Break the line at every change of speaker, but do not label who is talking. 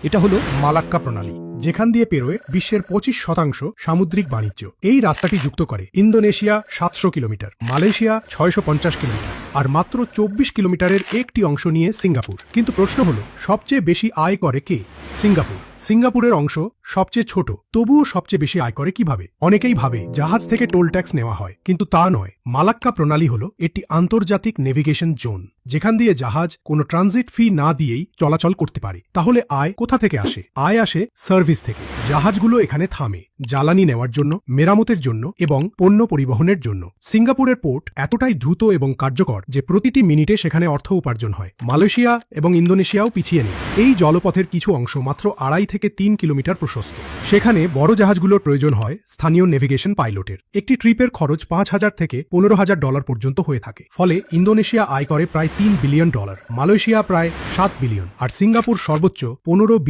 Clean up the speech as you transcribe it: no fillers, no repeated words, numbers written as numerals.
এটা হলো মালাক্কা প্রণালী, যেখান দিয়ে পেরোয় বিশ্বের 25% সামুদ্রিক বাণিজ্য। এই রাস্তাটি যুক্ত করে ইন্দোনেশিয়া 700 কিলোমিটার, মালয়েশিয়া 650 কিলোমিটার আর মাত্র 24 কিলোমিটারের একটি অংশ নিয়ে সিঙ্গাপুর। কিন্তু প্রশ্ন হলো, সবচেয়ে বেশি আয় করে কে? সিঙ্গাপুর। সিঙ্গাপুরের অংশ সবচেয়ে ছোট, তবুও সবচেয়ে বেশি আয় করে কিভাবে? অনেকেই ভাবে জাহাজ থেকে টোল ট্যাক্স নেওয়া হয়, কিন্তু তা নয়। মালাক্কা প্রণালী হলো একটি আন্তর্জাতিক নেভিগেশন জোন, যেখান দিয়ে জাহাজ কোনো ট্রানজিট ফি না দিয়েই চলাচল করতে পারে। তাহলে আয় কোথা থেকে আসে? আয় আসে সার্ভিস থেকে। জাহাজগুলো এখানে থামে জ্বালানি নেওয়ার জন্য, মেরামতের জন্য এবং পণ্য পরিবহনের জন্য। সিঙ্গাপুরের পোর্ট এতটাই দ্রুত এবং কার্যকর যে প্রতিটি মিনিটে সেখানে অর্থ উপার্জন হয়। মালয়েশিয়া এবং ইন্দোনেশিয়াও পিছিয়ে নেই। এই জলপথের কিছু অংশ মাত্র 2.5 থেকে 3 কিলোমিটার প্রশস্ত। সেখানে বড় জাহাজগুলোর প্রয়োজন হয় স্থানীয় নেভিগেশন পাইলটের। একটি ট্রিপের খরচ $5,000 থেকে $15,000 পর্যন্ত হয়ে থাকে। ফলে ইন্দোনেশিয়া আয় করে প্রায় $3 বিলিয়ন, মালয়েশিয়া প্রায় $7 বিলিয়ন আর সিঙ্গাপুর সর্বোচ্চ $15 বিলিয়ন